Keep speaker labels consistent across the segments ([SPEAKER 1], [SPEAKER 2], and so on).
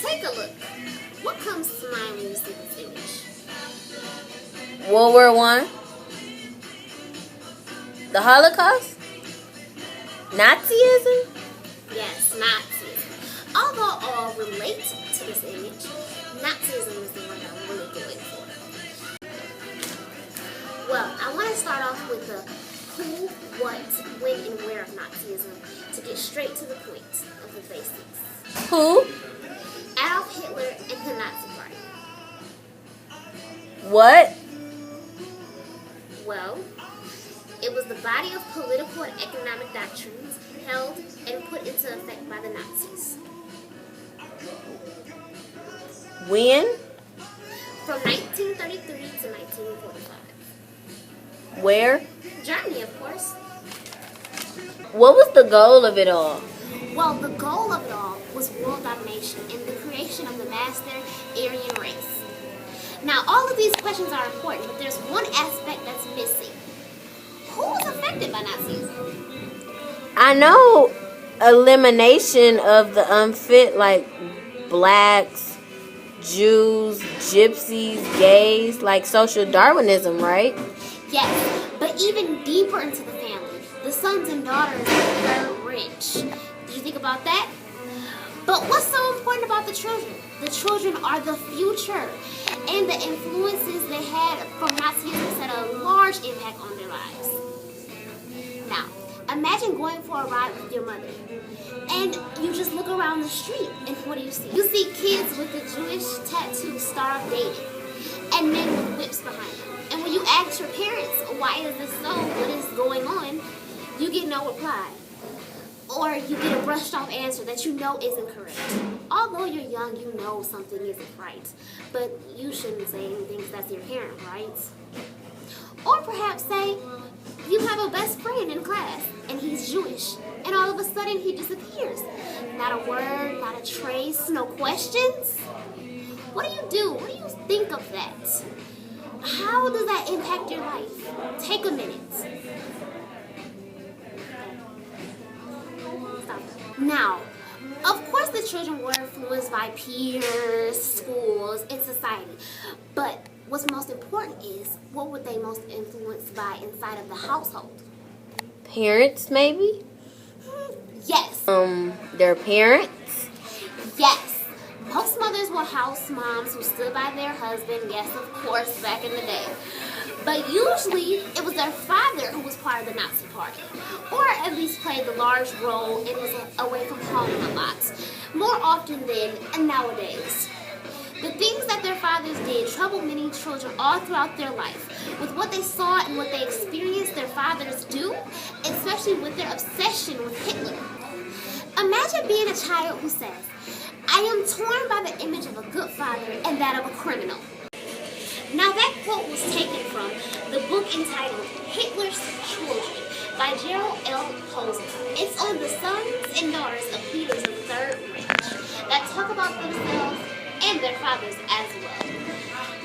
[SPEAKER 1] take a look. What comes to mind when you see this image?
[SPEAKER 2] World War I? The Holocaust? Nazism?
[SPEAKER 1] Yes, Nazism. Although all relate to this image, Nazism is the one I'm really going for. Well, I want to start off with the who, what, when, and where of Nazism to get straight to the point of the basics.
[SPEAKER 2] Who?
[SPEAKER 1] Adolf Hitler and the Nazi Party.
[SPEAKER 2] What?
[SPEAKER 1] Well, it was the body of political and economic doctrines held and put into effect by the Nazis.
[SPEAKER 2] When?
[SPEAKER 1] From 1933 to 1945.
[SPEAKER 2] Where?
[SPEAKER 1] Germany, of course.
[SPEAKER 2] What was the goal of it all?
[SPEAKER 1] Well, the goal of it all was world domination and the creation of the master Aryan race. Now, all of these questions are important, but there's one aspect that's missing. Who was affected by Nazism?
[SPEAKER 2] I know elimination of the unfit, like blacks, Jews, gypsies, gays, like social Darwinism, right?
[SPEAKER 1] Yes, but even deeper into the family, the sons and daughters of the third rich. Did you think about that? But what's so important about the children? The children are the future, and the influences they had from Nazism had a large impact on their lives. Now, imagine going for a ride with your mother, and you just look around the street, and what do you see? You see kids with the Jewish tattoo Star of David, and men with whips behind them. And when you ask your parents, why is this so? What is going on? You get no reply. Or you get a brushed off answer that you know isn't correct. Although you're young, you know something isn't right. But you shouldn't say anything because that's your parent, right? Or perhaps say, you have a best friend in class, and he's Jewish, and all of a sudden he disappears. Not a word, not a trace, no questions. What do? What do you think of that? How does that impact your life? Take a minute. Stop. Now, of course the children were influenced by peers, schools, and society. But what's most important is, what were they most influenced by inside of the household?
[SPEAKER 2] Parents, maybe?
[SPEAKER 1] Yes.
[SPEAKER 2] Their parents?
[SPEAKER 1] Yes. Most mothers were house moms who stood by their husband, yes, of course, back in the day. But usually, it was their father who was part of the Nazi Party, or at least played the large role and was away from home a lot, more often than nowadays. The things that their fathers did troubled many children all throughout their life. With what they saw and what they experienced their fathers do, especially with their obsession with Hitler. Imagine being a child who says, I am torn by the image of a good father and that of a criminal. Now that quote was taken from the book entitled Hitler's Children by Gerald L. Posner. It's on the sons and daughters of leaders of the Third Reich that talk about themselves and their fathers as well.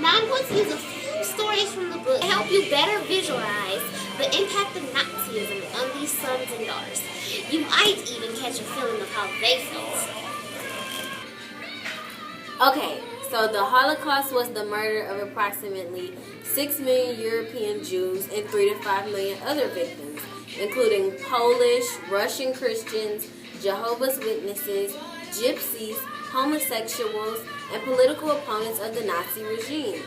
[SPEAKER 1] Now I'm going to use a few stories from the book to help you better visualize the impact of Nazism on these sons and daughters. You might even catch a feeling of how they felt.
[SPEAKER 2] Okay, so the Holocaust was the murder of approximately 6 million European Jews and 3 to 5 million other victims, including Polish, Russian Christians, Jehovah's Witnesses, gypsies, homosexuals, and political opponents of the Nazi regime.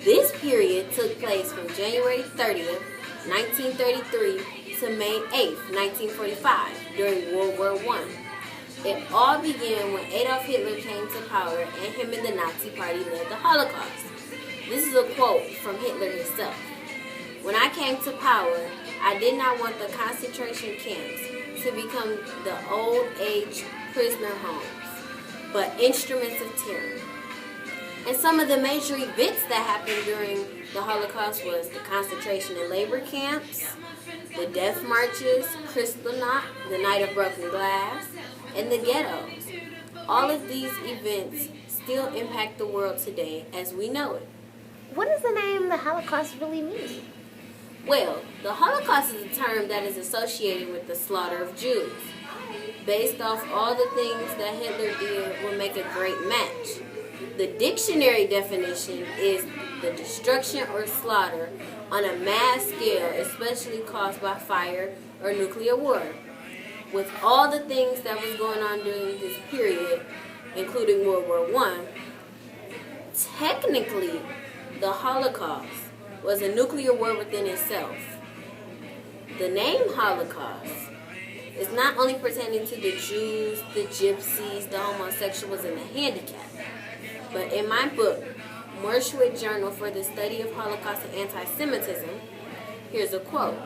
[SPEAKER 2] This period took place from January 30th, 1933 to May 8th, 1945, during World War I. It all began when Adolf Hitler came to power and him and the Nazi Party led the Holocaust. This is a quote from Hitler himself. When I came to power, I did not want the concentration camps to become the old age prisoner homes, but instruments of terror. And some of the major events that happened during the Holocaust was the concentration and labor camps, the death marches, Kristallnacht, the Night of Broken Glass, and the ghettos. All of these events still impact the world today as we know it.
[SPEAKER 1] What does the name the Holocaust really mean?
[SPEAKER 2] Well, the Holocaust is a term that is associated with the slaughter of Jews. based off all the things that Hitler did would make a great match. The dictionary definition is the destruction or slaughter on a mass scale, especially caused by fire or nuclear war. With all the things that was going on during this period, including World War I, technically the Holocaust was a nuclear war within itself. The name Holocaust is not only pertaining to the Jews, the gypsies, the homosexuals, and the handicapped, but in my book, Morshwit Journal for the Study of Holocaust and Anti-Semitism, here's a quote.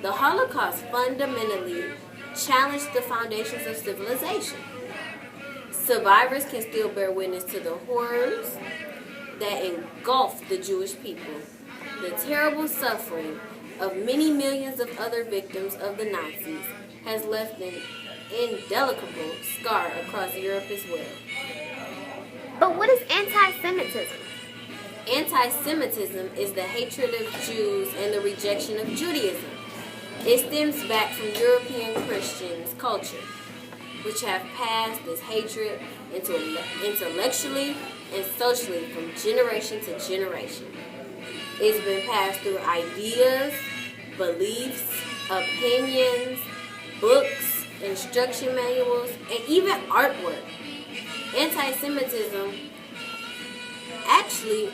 [SPEAKER 2] The Holocaust fundamentally challenged the foundations of civilization. Survivors can still bear witness to the horrors that engulfed the Jewish people, the terrible suffering of many millions of other victims of the Nazis has left an indelible scar across Europe as well.
[SPEAKER 1] But what is anti-Semitism?
[SPEAKER 2] Anti-Semitism is the hatred of Jews and the rejection of Judaism. It stems back from European Christians' culture, which have passed this hatred intellectually and socially from generation to generation. It's been passed through ideas, beliefs, opinions, books, instruction manuals, and even artwork. Anti-Semitism actually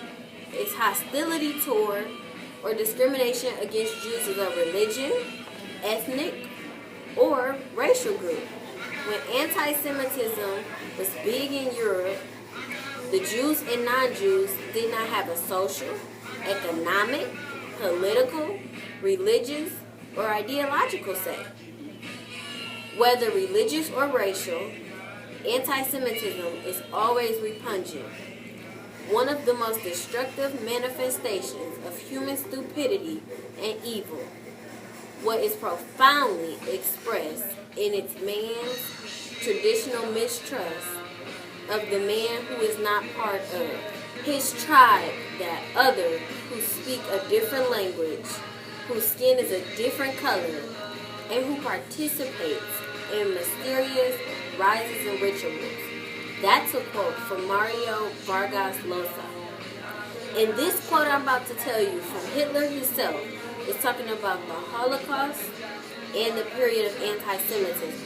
[SPEAKER 2] is hostility toward or discrimination against Jews as a religion, ethnic, or racial group. When anti-Semitism was big in Europe, the Jews and non-Jews did not have a social, economic, political, religious, or ideological say. Whether religious or racial, anti-Semitism is always repugnant. One of the most destructive manifestations of human stupidity and evil, what is profoundly expressed in its man's traditional mistrust of the man who is not part of his tribe, that other who speak a different language, whose skin is a different color, and who participates in mysterious rites and rituals. That's a quote from Mario Vargas Llosa. And this quote I'm about to tell you from Hitler himself is talking about the Holocaust and the period of anti-Semitism.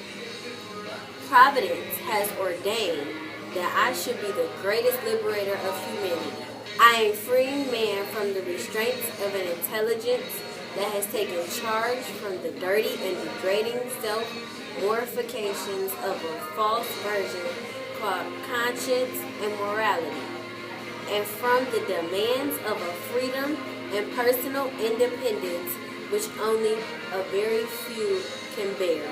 [SPEAKER 2] Providence has ordained that I should be the greatest liberator of humanity. I am freeing man from the restraints of an intelligence that has taken charge from the dirty and degrading self-mortifications of a false version called conscience and morality, and from the demands of a freedom and personal independence which only a very few can bear.